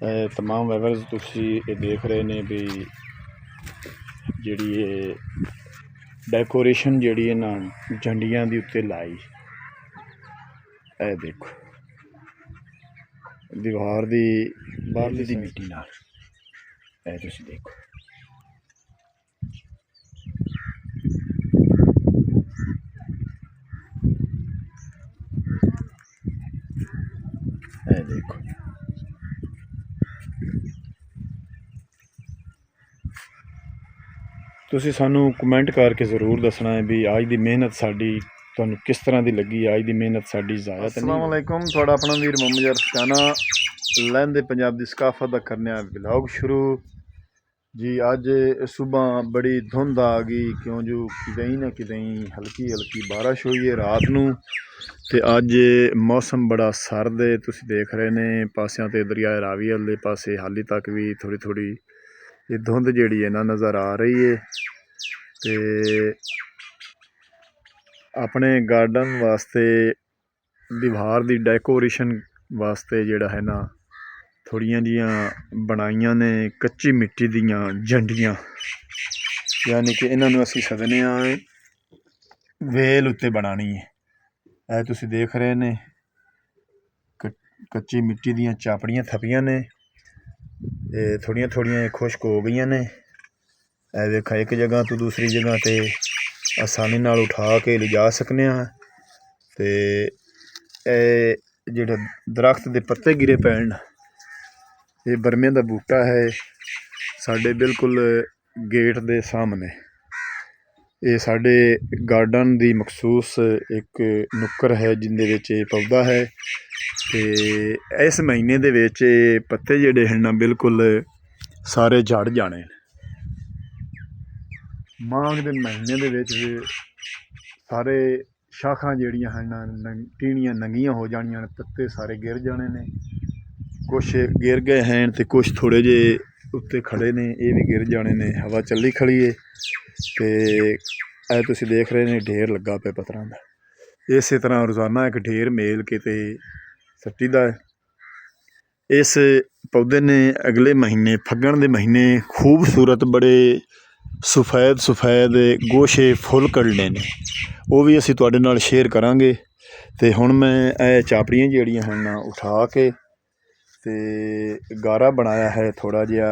तमाम वाइवर्स तुसी देख रहे ने भी जिहड़ी ये डेकोरेशन जिहड़ी है ना झंडियां दी उत्ते लाई। देखो दीवार दी बाहरली दी मिट्टी नाल तुसी देखो। देखो तुसी सानू कमेंट करके ज़रूर दसना है भी अज दी मेहनत साडी तुहानू किस तरह की लगी। अज दी मेहनत साडी ज़ाया ते नहीं। अस्सलाम वालेकुम, तुहाडा अपना वीर मोहम्मद अरफाना लैंदे पंजाब दी सकाफत दा करने ब्लॉग शुरू जी। अज सुबह बड़ी धुंध आ गई क्यों जो कितें ना कितें हल्की हल्की बारिश हुई है रात नू ते अज मौसम बड़ा सर्द है। तुसी देख रहे ने पासियां ते दरिया रावी वाले पासे हाली तक भी थोड़ी थोड़ी ये धुंध जिहड़ी है ना नज़र आ रही है। ते अपने गार्डन वास्ते दीवार दी डेकोरेशन वास्ते जिहड़ा है ना थोड़ियां जियां बनाइयां ने कच्ची मिट्टी दियां झंडियां, यानी कि इन्हां नूं असीं सदने आं वेल उत्ते बनानी है। तुसीं देख रहे ने कच्ची मिट्टी दियां चापड़ियां थपियां ने, थोड़ियां थोड़ियां खुश्क हो गई ने। देखा एक जगह तो दूसरी जगह ते आसानी नाल उठा के लिजा सकने हाँ। ते जिहड़े दरख्त दे पत्ते गिरे पैण ये बरमे दा बूटा है साडे बिल्कुल गेट दे सामने। ये साडे गार्डन दी मखसूस एक नुक्कर है जिंदे विच पौधा है। ते इस महीने दे विच पत्ते जिहड़े हैं ना बिल्कुल सारे झड़ जाने। माघ दे महीने दे विच सारे शाखां जिहड़ियां हैं ना टीणियां नंगियां हो जानियां, पत्ते सारे गिर जाने ने। कुछ गिर गए हैं तो कुछ थोड़े जे उत्ते खड़े ने, ये भी गिर जाने ने। हवा चली खड़ी है ते तुसीं देख रहे ने ढेर लगा पे पत्थरां दा। इस तरह रोज़ाना एक ढेर मेल के ते सट्टी दा है। इस पौधे ने अगले महीने फग्गण दे महीने खूबसूरत बड़े सफेद सफेद गोशे फुल कढ़ने ने, वो भी असीं तुहाडे नाल शेयर करांगे। ते हुण मैं ये चापड़ियां जिहड़ियां हैं ना उठा के ते गारा बनाया है थोड़ा जिहा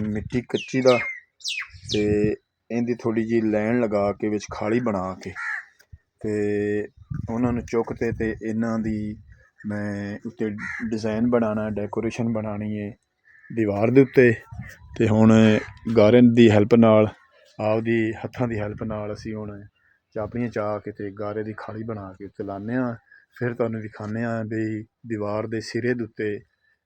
मिट्टी कच्ची दा, ते इहदी थोड़ी जी लैन लगा के विच खाली बना के ते उन्हां नूं चुकते ते इन्हां दी मैं उत्ते डिज़ाइन बनाना, डेकोरेशन बनानी है दीवार दे उत्ते। ते हुण गारे दी हैल्प नाल आपदी हत्थां दी हैल्प नाल असीं हुण चापड़ियां चा के ते गारे दी खाली बना के उत्ते लाने आं। फिर तुहानूं दिखाने आं भी दीवार दे सिरे दे उत्ते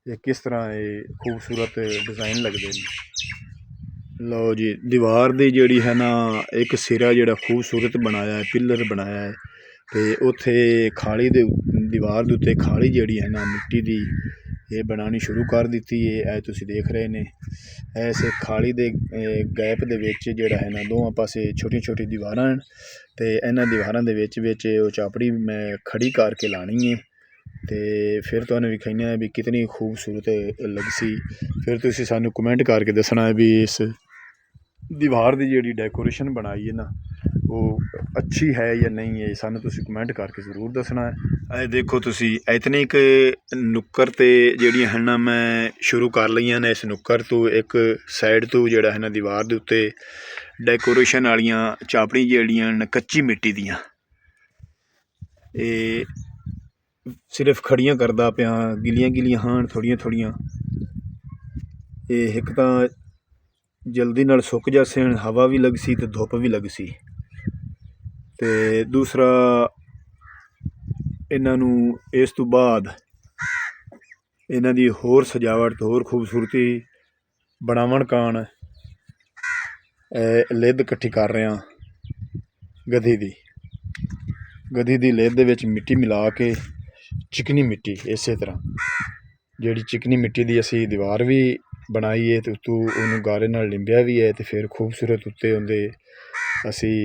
ये किस तरह ये खूबसूरत डिज़ाइन लगते हैं। लो जी दीवार दी जिहड़ी है ना एक सिरा जिहड़ा खूबसूरत बनाया है, पिलर बनाया है ते उत्थे खाली दे दीवार दे उत्ते खाली जिहड़ी है ना मिट्टी दी ये बनानी शुरू कर दित्ती है। तुसीं देख रहे ने इस खाली दे गैप दे विच जिहड़ा है ना दोवां पासे छोटी छोटी दीवारां हैं ते इन्हां दीवारां दे विच विच ओह चापड़ी मैं खड़ी करके लानी है। ते फिर तुहानूं विखाइने भी कितनी खूबसूरत लगसी। फिर तुसीं सानूं कमेंट करके दसना है भी इस दीवार की जिहड़ी डेकोरेशन बनाई है ना वो अच्छी है या नहीं है, सानूं तुसीं कमेंट करके ज़रूर दसना है। देखो तुसीं इतनी क नुक्कर ते जिहड़ियां हैं ना मैं शुरू कर लईआं ने। इस नुक्कर तो एक साइड तो जिहड़ा है ना दीवार दे उत्ते डेकोरेशन वालियां चापड़ी जिहड़ियां न कच्ची मिट्टी दियां ये सिर्फ खड़ियां करदा पिया, गिलियां गिलियां हां थोड़ियां थोड़ियां। ये एक तां जल्दी नाल सुक जासे, हवा भी लगसी ते धुप भी लगसी। ते दूसरा इन्हां नूं इस तो बाद इन्हां दी होर सजावट होर खूबसूरती बनावन काण लिद इकट्ठी कर रहे गधी दी लिद दे विच मिट्टी मिला के चिकनी मिट्टी इस तरह जिहड़ी चिकनी मिट्टी दी असीं दीवार भी बनाई है ते उत्तों उन्होंने गारे नाल लिंबिया भी है। तो फिर खूबसूरत उत्ते उहदे असीं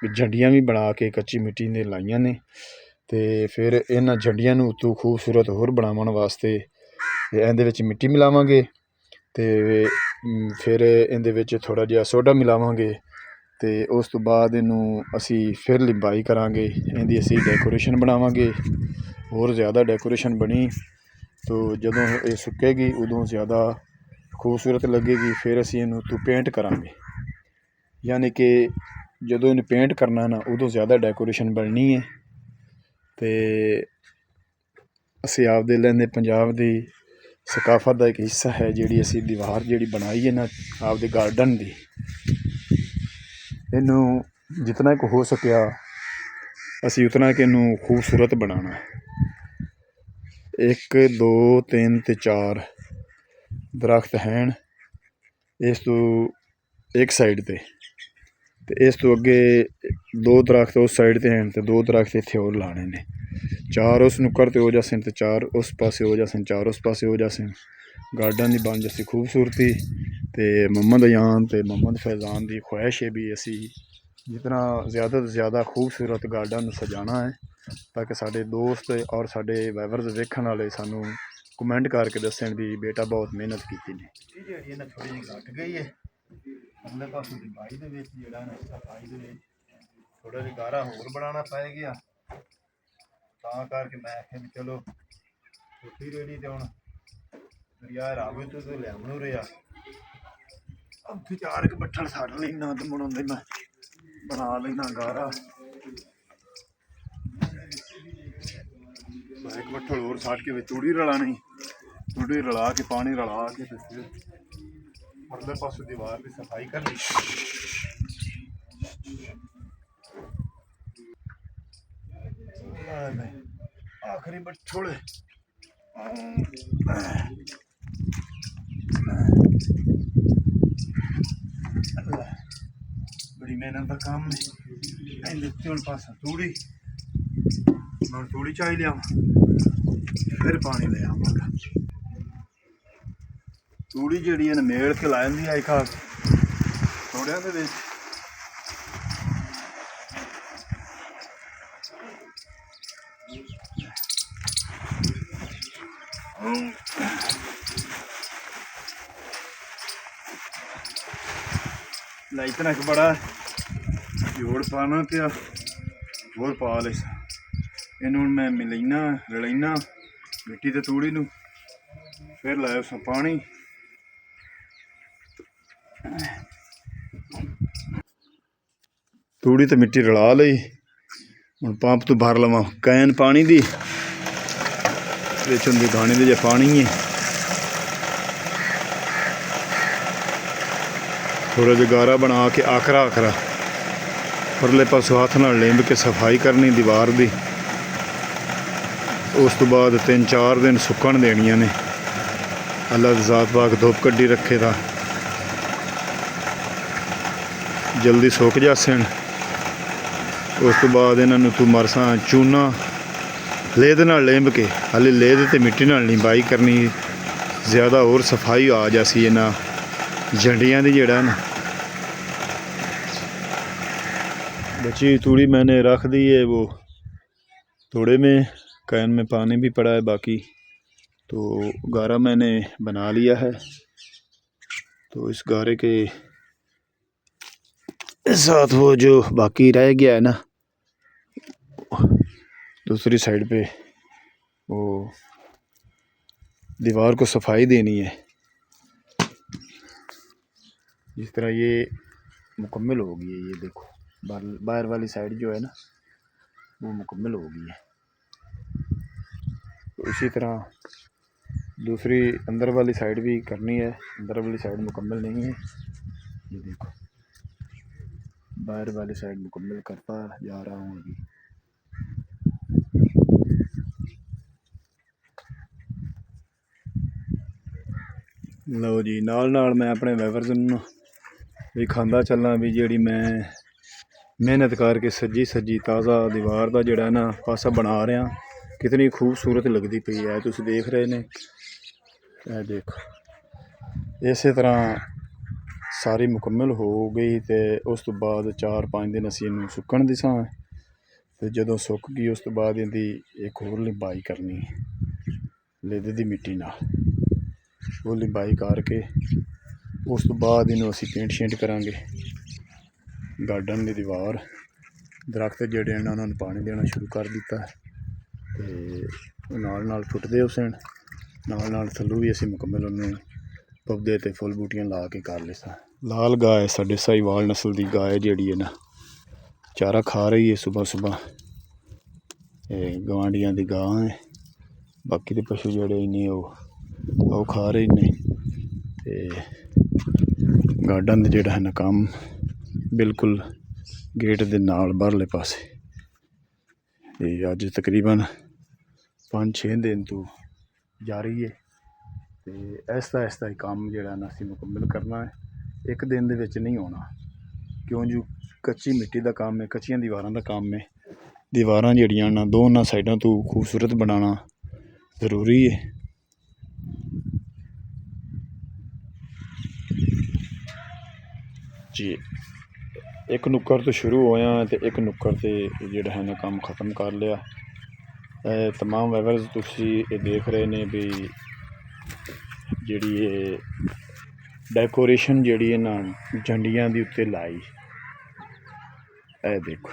झंडियां भी बना के कच्ची मिट्टी दी लाइयां ने। ते फिर इन्हां झंडियां नूं उत्तों खूबसूरत होर बनावन वास्ते ਤੇ ਇਹਦੇ ਵਿੱਚ ਮਿੱਟੀ ਮਿਲਾਵਾਂਗੇ ਤੇ ਫਿਰ ਇਹਦੇ ਵਿੱਚ ਥੋੜ੍ਹਾ ਜਿਹਾ ਸੋਡਾ ਮਿਲਾਵਾਂਗੇ ਤੇ ਉਸ ਤੋਂ ਬਾਅਦ ਇਹਨੂੰ ਅਸੀਂ ਫਿਰ ਲਿੰਬਾਈ ਕਰਾਂਗੇ। ਇਹਦੀ ਅਸੀਂ ਡੈਕੋਰੇਸ਼ਨ ਬਣਾਵਾਂਗੇ। ਹੋਰ ਜ਼ਿਆਦਾ ਡੈਕੋਰੇਸ਼ਨ ਬਣੀ ਤਾਂ ਜਦੋਂ ਇਹ ਸੁੱਕੇਗੀ ਉਦੋਂ ਜ਼ਿਆਦਾ ਖੂਬਸੂਰਤ ਲੱਗੇਗੀ। ਫਿਰ ਅਸੀਂ ਇਹਨੂੰ ਪੇਂਟ ਕਰਾਂਗੇ, ਯਾਨੀ ਕਿ ਜਦੋਂ ਇਹਨੂੰ ਪੇਂਟ ਕਰਨਾ ਨਾ ਉਦੋਂ ਜ਼ਿਆਦਾ ਡੈਕੋਰੇਸ਼ਨ ਬਣਨੀ ਹੈ। ਤੇ ਅਸੀਂ ਆਪਦੇ ਲੈਂਦੇ ਪੰਜਾਬ ਦੀ ਸਕਾਫਤ ਦਾ ਇੱਕ ਹਿੱਸਾ ਹੈ ਜਿਹੜੀ ਅਸੀਂ ਦੀਵਾਰ ਜਿਹੜੀ ਬਣਾਈ ਹੈ ਨਾ ਆਪਦੇ ਗਾਰਡਨ ਦੀ, ਇਹਨੂੰ ਜਿਤਨਾ ਕੁ ਹੋ ਸਕਿਆ ਅਸੀਂ ਉਤਨਾ ਕਿ ਇਹਨੂੰ ਖੂਬਸੂਰਤ ਬਣਾਉਣਾ। 1 2 3 ਤੇ 4 ਦਰਖਤ ਹਨ ਇਸ ਤੋਂ ਇੱਕ ਸਾਈਡ ਤੇ ਇਸ ਤੋਂ ਅੱਗੇ 2 ਦਰਖਤ ਉਸ ਸਾਈਡ ਤੇ ਹਨ ਤੇ 2 ਦਰਖਤ ਇੱਥੇ ਹੋਰ ਲਾਣੇ ਨੇ। 4 ਉਸ ਨੁੱਕਰ ਤੇ ਹੋ ਜਾਸਨ ਤੇ 4 ਉਸ ਪਾਸੇ ਹੋ ਜਾਸਨ, 4 ਉਸ ਪਾਸੇ ਹੋ ਜਾਸਨ। गार्डन की बन जैसी खूबसूरती। तो मोहम्मद अयान तो मोहम्मद फैज़ान की ख्वाहिश है भी असी जितना ज़्यादा तो ज़्यादा खूबसूरत गार्डन सजाना है ताकि साढ़े दोस्त और साढ़े वाइवर्स वेखण वाले सानू कमेंट करके दसन भी बेटा बहुत मेहनत की ने। थोड़ी जी घट गई है अगले पास सफाई थोड़ा जिहा गारा होर बनाना पै गया करके मैं आख्या भी चलो छोटी रेड़ी तो हुण दरिया रावे तो लियावणों रहा उत्थे 4 बट्ठल सट लेना तो मुड़ आंदे मैं बना लेना गारा। एक बट्ठल होर सट के तूड़ी रलानी, तूड़ी रला के पानी रला के अगले पासों दीवार की सफाई करनी। आखिरी बट्ठल बड़ी मेहनत का काम है। पास तूड़ी मैं तूड़ी चाही लिया फिर पानी ले आवागा। तूड़ी जी है मेड़ के ला दी एक थोड़िया के इतना एक बड़ा जोड़ पाना पिया होर पा ले इनू मैं मिलना रलैना मिट्टी ते तूड़ी नू फिर लाया उस पानी। तूड़ी तो मिट्टी रला लई हुण पंप तो भर लवां कैन पानी दी विच हुंदी गाने दे जे पानी है थोड़ा जिहा गारा बना के आखरा आखरा परले पासों हाथ नाल लिंब के सफाई करनी दीवार दी। उस तो बाद 3-4 दिन सुकन देनियां ने अल्लाह दी ज़ात पाक धुप कड्डी रखे दा जल्दी सुक जासन। उस तो बाद इन्हां नूं तू मरसा चूना लेद नाल लिंब के हाले लेद ते मिट्टी नाल नहीं बाई करनी ज़्यादा होर सफाई आ जासी इन्हां झंडियां दी जेड़ा ना। बची तूड़ी मैंने रख दी है वो थोड़े में कैन में पानी भी पड़ा है बाकी तो गारा मैंने बना लिया है। तो इस गारे के साथ वो जो बाकी रह गया है ना दूसरी साइड पे वो दीवार को सफाई देनी है। जिस तरह ये मुकम्मल हो गई है ये देखो बाहर वाली साइड जो है ना वो मुकम्मल हो गई है। तो इसी तरह दूसरी अंदर वाली साइड भी करनी है। अंदर वाली साइड मुकम्मल नहीं है ये देखो बाहर वाली साइड मुकम्मल करता जा रहा हूँ अभी। लो जी नाल नाल मैं अपने वाइवर्स भी खांदा चलना भी जी मैं मेहनत करके सजी सजी ताज़ा दीवार का जोड़ा ना पासा बना रहा कितनी खूबसूरत लगती पई है तुम देख रहे ने। देखो इस तरह सारी मुकम्मल हो गई तो उस तो बाद 4-5 दिन असी इनू सुकन दिसा तो जदों सुक गई उस तो बाद इहदी एक होर लिंबाई करनी लिद दी मिट्टी नाल। ਉਹ ਲਿੰਬਾਈ ਕਰਕੇ ਉਸ ਤੋਂ ਬਾਅਦ ਇਹਨੂੰ ਅਸੀਂ ਪੇਂਟ ਸ਼ੇਂਟ ਕਰਾਂਗੇ। ਗਾਰਡਨ ਦੀ ਦੀਵਾਰ, ਦਰਖਤ ਜਿਹੜੇ ਨੇ ਉਹਨਾਂ ਨੂੰ ਪਾਣੀ ਦੇਣਾ ਸ਼ੁਰੂ ਕਰ ਦਿੱਤਾ ਅਤੇ ਨਾਲ ਨਾਲ ਫੁੱਟਦੇ ਉਸਣ ਨਾਲ ਨਾਲ ਥੱਲੋਂ ਵੀ ਅਸੀਂ ਮੁਕੰਮਲ ਉਹਨੂੰ ਪੌਦੇ ਅਤੇ ਫੁੱਲ ਬੂਟੀਆਂ ਲਾ ਕੇ ਕਰ ਲਿਆ। ਲਾਲ ਗਾਂ ਸਾਡੇ ਸਾਹੀਵਾਲ ਨਸਲ ਦੀ ਗਾਂ ਜਿਹੜੀ ਹੈ ਨਾ, ਚਾਰਾ ਖਾ ਰਹੀ ਹੈ ਸੁਬਹ ਸੁਬਹ। ਇਹ ਗਵਾਂਢੀਆਂ ਦੀ ਗਾਂ ਹੈ, ਬਾਕੀ ਦੇ ਪਸ਼ੂ ਜਿਹੜੇ ਨੇ ਉਹ ਖਾ ਰਹੇ ਨੇ। ਅਤੇ ਗਾਰਡਨ ਦਾ ਜਿਹੜਾ ਹੈ ਨਾ ਕੰਮ ਬਿਲਕੁਲ ਗੇਟ ਦੇ ਨਾਲ ਬਾਹਰਲੇ ਪਾਸੇ। ਅਤੇ ਅੱਜ ਤਕਰੀਬਨ 5-6 ਦਿਨ ਤੋਂ ਜਾਰੀ ਹੈ ਅਤੇ ਐਸਾ ਹੀ ਕੰਮ ਜਿਹੜਾ ਨਾ ਅਸੀਂ ਮੁਕੰਮਲ ਕਰਨਾ ਹੈ। ਇੱਕ ਦਿਨ ਦੇ ਵਿੱਚ ਨਹੀਂ ਹੋਣਾ, ਕਿਉਂ ਜੋ ਕੱਚੀ ਮਿੱਟੀ ਦਾ ਕੰਮ ਹੈ, ਕੱਚੀਆਂ ਦੀਵਾਰਾਂ ਦਾ ਕੰਮ ਹੈ। ਦੀਵਾਰਾਂ ਜਿਹੜੀਆਂ ਨਾ ਦੋਨਾਂ ਸਾਈਡਾਂ ਤੋਂ ਖੂਬਸੂਰਤ ਬਣਾਉਣਾ ਜ਼ਰੂਰੀ ਹੈ। ਜੀ ਇੱਕ ਨੁੱਕਰ ਤੋਂ ਸ਼ੁਰੂ ਹੋਇਆ ਅਤੇ ਇੱਕ ਨੁੱਕਰ 'ਤੇ ਜਿਹੜਾ ਹੈ ਨਾ ਕੰਮ ਖ਼ਤਮ ਕਰ ਲਿਆ। ਇਹ ਤਮਾਮ ਵਾਈਵਰਸ ਤੁਸੀਂ ਇਹ ਦੇਖ ਰਹੇ ਨੇ ਵੀ ਜਿਹੜੀ ਇਹ ਡੈਕੋਰੇਸ਼ਨ ਜਿਹੜੀ ਇਹਨਾਂ ਝੰਡੀਆਂ ਦੇ ਉੱਤੇ ਲਾਈ। ਇਹ ਦੇਖੋ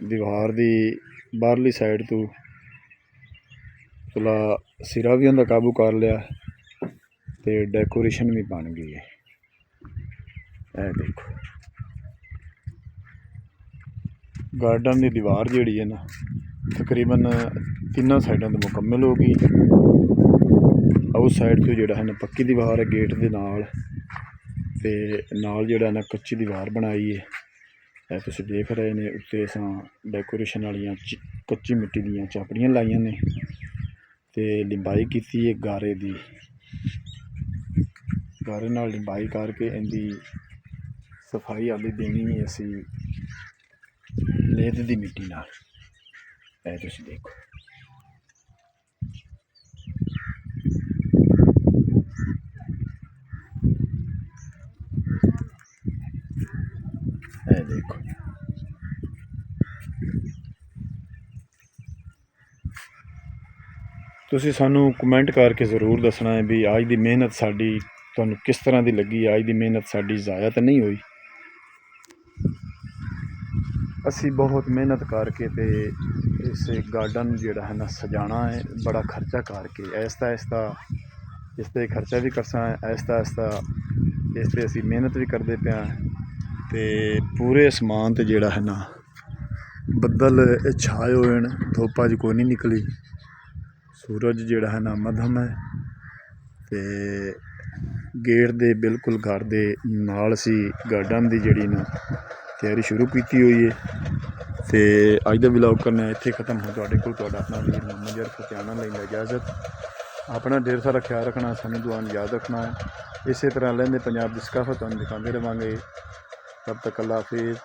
ਦੀਵਾਰ ਦੀ ਬਾਹਰਲੀ ਸਾਈਡ ਤੋਂ ਥੋੜ੍ਹਾ ਸਿਰਾ ਵੀ ਉਹਦਾ ਕਾਬੂ ਕਰ ਲਿਆ ਅਤੇ ਡੈਕੋਰੇਸ਼ਨ ਵੀ ਬਣ ਗਈ ਹੈ। ਇਹ ਦੇਖੋ ਗਾਰਡਨ ਦੀ ਦੀਵਾਰ ਜਿਹੜੀ ਹੈ ਨਾ ਤਕਰੀਬਨ 3 ਸਾਈਡਾਂ ਤੋਂ ਮੁਕੰਮਲ ਹੋ ਗਈ। ਉਸ ਸਾਈਡ ਤੋਂ ਜਿਹੜਾ ਹੈ ਨਾ ਪੱਕੀ ਦੀਵਾਰ ਹੈ ਗੇਟ ਦੇ ਨਾਲ, ਅਤੇ ਨਾਲ ਜਿਹੜਾ ਨਾ ਕੱਚੀ ਦੀਵਾਰ ਬਣਾਈ ਹੈ। ਇਹ ਤੁਸੀਂ ਦੇਖ ਰਹੇ ਨੇ ਉੱਤੇ ਅਸਾਂ ਡੈਕੋਰੇਸ਼ਨ ਵਾਲੀਆਂ ਕੱਚੀ ਮਿੱਟੀ ਦੀਆਂ ਚਾਪੜੀਆਂ ਲਾਈਆਂ ਨੇ ਅਤੇ ਲਿੰਬਾਈ ਕੀਤੀ ਹੈ ਗਾਰੇ ਦੀ। ਗਾਰੇ ਨਾਲ ਲਿੰਬਾਈ ਕਰਕੇ ਇਹਦੀ ਸਫਾਈ ਆਦਿ ਦੇਣੀ ਹੈ ਅਸੀਂ ਰੇਤ ਦੀ ਮਿੱਟੀ ਨਾਲ। ਇਹ ਤੁਸੀਂ ਦੇਖੋ ਇਹ ਦੇਖੋ ਤੁਸੀਂ ਸਾਨੂੰ ਕਮੈਂਟ ਕਰਕੇ ਜ਼ਰੂਰ ਦੱਸਣਾ ਹੈ ਵੀ ਅੱਜ ਦੀ ਮਿਹਨਤ ਸਾਡੀ ਤੁਹਾਨੂੰ ਕਿਸ ਤਰ੍ਹਾਂ ਦੀ ਲੱਗੀ। ਅੱਜ ਦੀ ਮਿਹਨਤ ਸਾਡੀ ਜ਼ਾਇਆ ਤਾਂ ਨਹੀਂ ਹੋਈ। ਅਸੀਂ ਬਹੁਤ ਮਿਹਨਤ ਕਰਕੇ ਅਤੇ ਇਸ ਗਾਰਡਨ ਜਿਹੜਾ ਹੈ ਨਾ ਸਜਾਉਣਾ ਹੈ, ਬੜਾ ਖਰਚਾ ਕਰਕੇ ਆਹਿਸਤਾ ਇਸ 'ਤੇ ਖਰਚਾ ਵੀ ਕਰਨਾ ਹੈ, ਆਹਿਸਤਾ ਇਸ 'ਤੇ ਅਸੀਂ ਮਿਹਨਤ ਵੀ ਕਰਦੇ ਪਏ ਹਾਂ। ਅਤੇ ਪੂਰੇ ਅਸਮਾਨ 'ਤੇ ਜਿਹੜਾ ਹੈ ਨਾ ਬੱਦਲ ਛਾਏ ਹੋਏ ਨੇ, ਧੁੱਪ ਅੱਜ ਕੋਈ ਨਹੀਂ ਨਿਕਲੀ। ਸੂਰਜ ਜਿਹੜਾ ਹੈ ਨਾ ਮੱਧਮ ਹੈ ਅਤੇ ਗੇਟ ਦੇ ਬਿਲਕੁਲ ਘਰ ਦੇ ਨਾਲ ਅਸੀਂ ਗਾਰਡਨ ਦੀ ਜਿਹੜੀ ਨਾ ਤਿਆਰੀ ਸ਼ੁਰੂ ਕੀਤੀ ਹੋਈ ਹੈ। ਅਤੇ ਅੱਜ ਦਾ ਵਲੌਗ ਕਰਨਾ ਇੱਥੇ ਖ਼ਤਮ ਹੋ। ਤੁਹਾਡੇ ਕੋਲ ਤੁਹਾਡਾ ਆਪਣਾ ਵੀਰ ਮੁਹੰਮਦ ਯਾਰ ਫਤਿਆਣਾ ਲੈਂਦਾ ਇਜਾਜ਼ਤ। ਆਪਣਾ ਢੇਰ ਸਾਰਾ ਖਿਆਲ ਰੱਖਣਾ, ਸਾਨੂੰ ਦੁਆ ਨੂੰ ਯਾਦ ਰੱਖਣਾ ਹੈ। ਇਸੇ ਤਰ੍ਹਾਂ ਲਹਿੰਦੇ ਪੰਜਾਬ ਦੀ ਸਕਾਫਤ ਤੁਹਾਨੂੰ ਦਿਖਾਉਂਦੇ ਰਹਾਂਗੇ। ਤਬ ਤੱਕ ਅੱਲਾ ਹਾਫਿਜ਼।